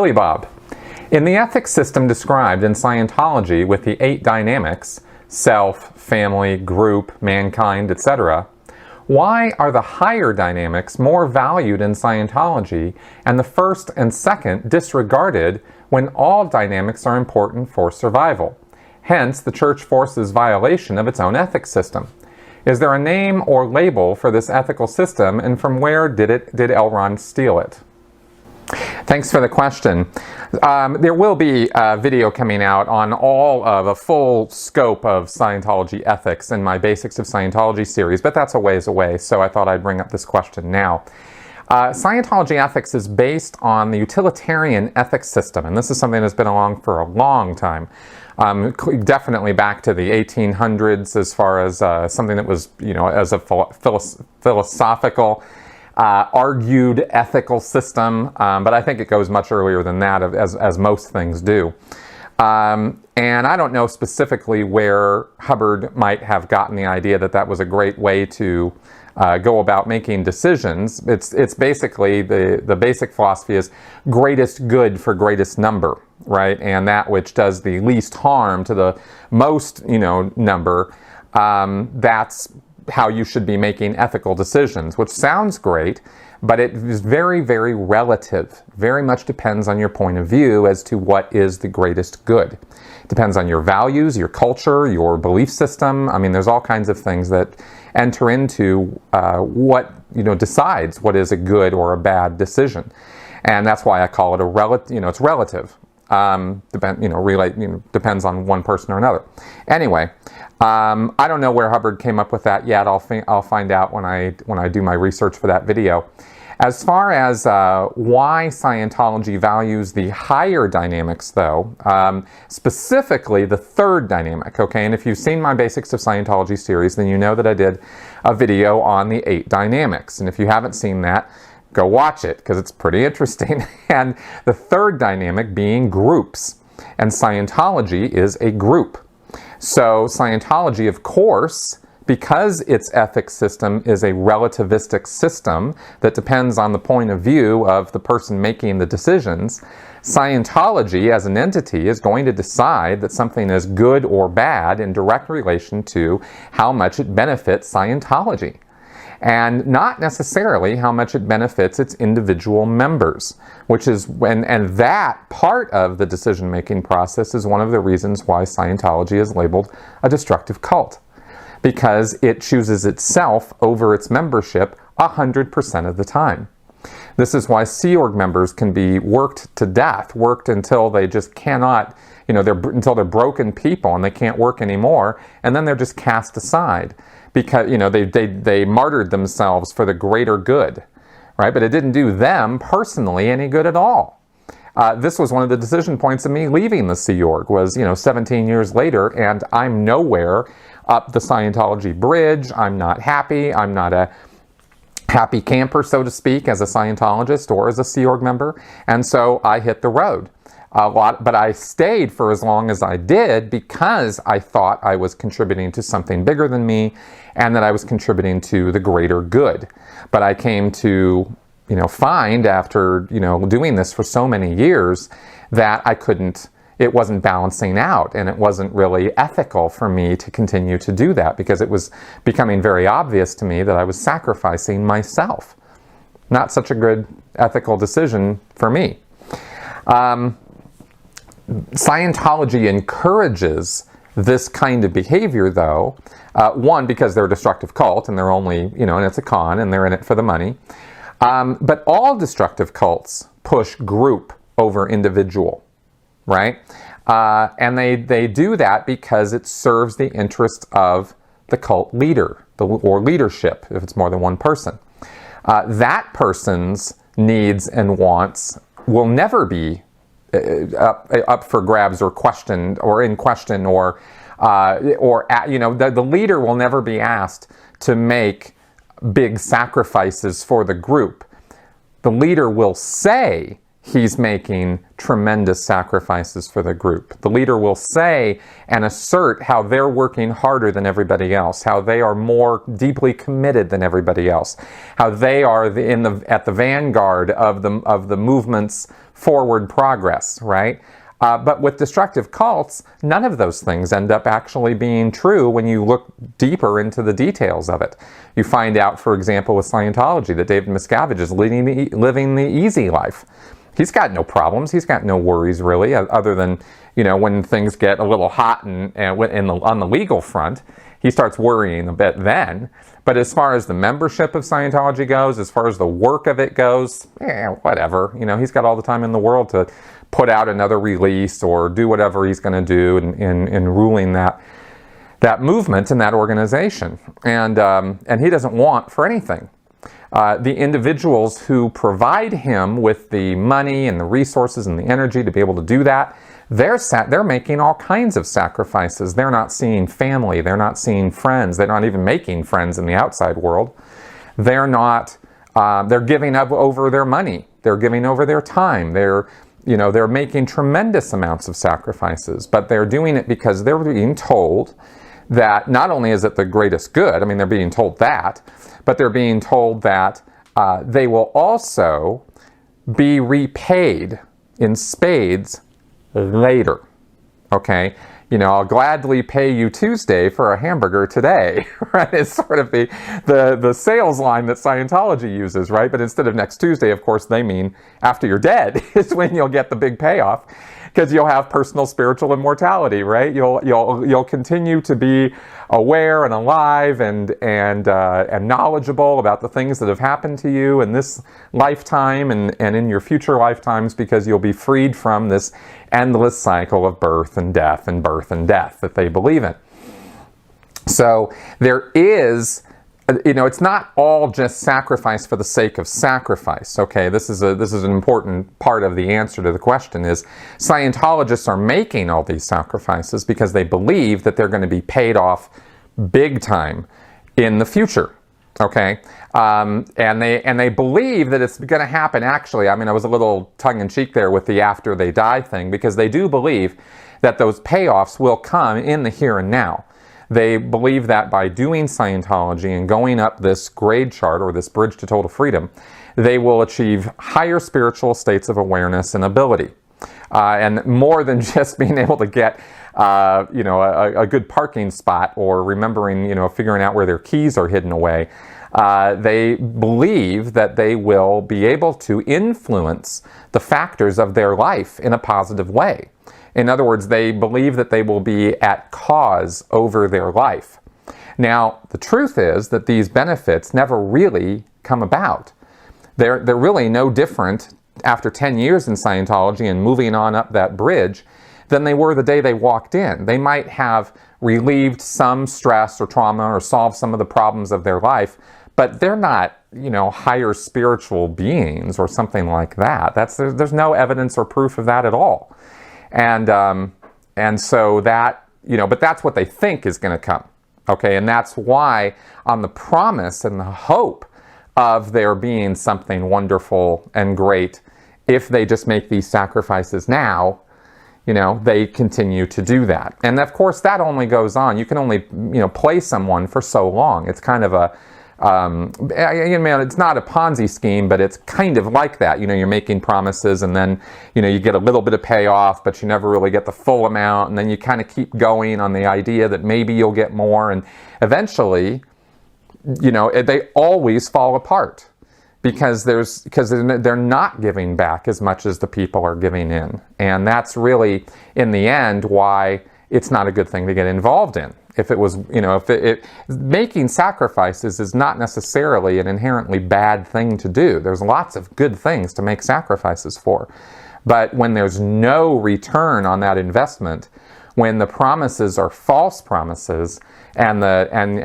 Billy Bob. In the ethics system described in Scientology with the 8 dynamics, self, family, group, mankind, etc., why are the higher dynamics more valued in Scientology and the first and second disregarded when all dynamics are important for survival? Hence, the church forces violation of its own ethics system. Is there a name or label for this ethical system, and from where did L. Ron steal it? Thanks for the question. There will be a video coming out on all of a full scope of Scientology ethics in my Basics of Scientology series, but that's a ways away, so I thought I'd bring up this question now. Scientology ethics is based on the utilitarian ethics system, and this is something that's been along for a long time. Definitely back to the 1800s as far as something that was, as a philosophical, argued ethical system, but I think it goes much earlier than that, as most things do. And I don't know specifically where Hubbard might have gotten the idea that that was a great way to go about making decisions. It's basically, the basic philosophy is greatest good for greatest number, right? And that which does the least harm to the most, number, that's how you should be making ethical decisions, which sounds great, but it is very, very relative. Very much depends on your point of view as to what is the greatest good. It depends on your values, your culture, your belief system. I mean, there's all kinds of things that enter into what, decides what is a good or a bad decision. And that's why I call it a relative, it's relative. Depends on one person or another. Anyway, I don't know where Hubbard came up with that yet. I'll find out when I do my research for that video. As far as why Scientology values the higher dynamics, though, specifically the third dynamic, okay? And if you've seen my Basics of Scientology series, then you know that I did a video on the 8 dynamics. And if you haven't seen that, go watch it, because it's pretty interesting. And the third dynamic being groups. And Scientology is a group. So Scientology, of course, because its ethics system is a relativistic system that depends on the point of view of the person making the decisions, Scientology as an entity is going to decide that something is good or bad in direct relation to how much it benefits Scientology, and not necessarily how much it benefits its individual members, which is and that part of the decision-making process is one of the reasons why Scientology is labeled a destructive cult, because it chooses itself over its membership 100% of the time. This is why Sea Org members can be worked to death, worked until they just cannot, until they're broken people and they can't work anymore, and then they're just cast aside. Because they martyred themselves for the greater good, right? But it didn't do them personally any good at all. This was one of the decision points of me leaving the Sea Org, was 17 years later, and I'm nowhere up the Scientology bridge. I'm not happy. I'm not a happy camper, so to speak, as a Scientologist or as a Sea Org member, and so I hit the road. But I stayed for as long as I did because I thought I was contributing to something bigger than me and that I was contributing to the greater good. But I came to, find after, doing this for so many years that it wasn't balancing out, and it wasn't really ethical for me to continue to do that, because it was becoming very obvious to me that I was sacrificing myself. Not such a good ethical decision for me. Scientology encourages this kind of behavior, though. One, because they're a destructive cult, and they're only, and it's a con, and they're in it for the money. But all destructive cults push group over individual, right? And they do that because it serves the interest of the cult leader, or leadership, if it's more than one person. That person's needs and wants will never be up for grabs or questioned or in question, or the leader will never be asked to make big sacrifices for the group. The leader will say he's making tremendous sacrifices for the group. The leader will say and assert how they're working harder than everybody else, how they are more deeply committed than everybody else, how they are at the vanguard of the movement's forward progress, right? But with destructive cults, none of those things end up actually being true when you look deeper into the details of it. You find out, for example, with Scientology, that David Miscavige is living the easy life. He's got no problems. He's got no worries, really, other than, when things get a little hot on the legal front, he starts worrying a bit then. But as far as the membership of Scientology goes, as far as the work of it goes, whatever. He's got all the time in the world to put out another release or do whatever he's going to do in ruling that movement and that organization. And he doesn't want for anything. The individuals who provide him with the money and the resources and the energy to be able to do that, they're making all kinds of sacrifices. They're not seeing family. They're not seeing friends. They're not even making friends in the outside world. They're giving up over their money. They're giving over their time. They're making tremendous amounts of sacrifices, but they're doing it because they're being told that not only is it the greatest good, they're being told that, but they're being told that they will also be repaid in spades later. Okay? I'll gladly pay you Tuesday for a hamburger today, right? It's sort of the sales line that Scientology uses, right? But instead of next Tuesday, of course, they mean after you're dead is when you'll get the big payoff, because you'll have personal spiritual immortality, right? You'll continue to be aware and alive and knowledgeable about the things that have happened to you in this lifetime and in your future lifetimes, because you'll be freed from this endless cycle of birth and death that they believe in. So there is, it's not all just sacrifice for the sake of sacrifice. Okay, this is an important part of the answer to the question. Is Scientologists are making all these sacrifices because they believe that they're going to be paid off big time in the future. Okay, and they believe that it's going to happen. Actually, I was a little tongue-in-cheek there with the after they die thing, because they do believe that those payoffs will come in the here and now. They believe that by doing Scientology and going up this grade chart, or this bridge to total freedom, they will achieve higher spiritual states of awareness and ability. And more than just being able to get a good parking spot, or remembering, figuring out where their keys are hidden away. They believe that they will be able to influence the factors of their life in a positive way. In other words, they believe that they will be at cause over their life. Now, the truth is that these benefits never really come about. They're really no different after 10 years in Scientology and moving on up that bridge than they were the day they walked in. They might have relieved some stress or trauma or solved some of the problems of their life, but they're not, higher spiritual beings or something like that. There's no evidence or proof of that at all. And so that, but that's what they think is going to come. Okay, and that's why on the promise and the hope of there being something wonderful and great, if they just make these sacrifices now, they continue to do that. And of course, that only goes on. You can only, play someone for so long. It's kind of a, it's not a Ponzi scheme, but it's kind of like that. You're making promises, and then, you get a little bit of payoff, but you never really get the full amount. And then you kind of keep going on the idea that maybe you'll get more. And eventually, they always fall apart, because they're not giving back as much as the people are giving in. And that's really, in the end, why it's not a good thing to get involved in. If it was, making sacrifices is not necessarily an inherently bad thing to do. There's lots of good things to make sacrifices for. But when there's no return on that investment, when the promises are false promises, and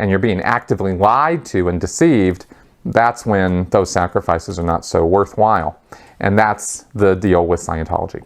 you're being actively lied to and deceived, that's when those sacrifices are not so worthwhile. And that's the deal with Scientology.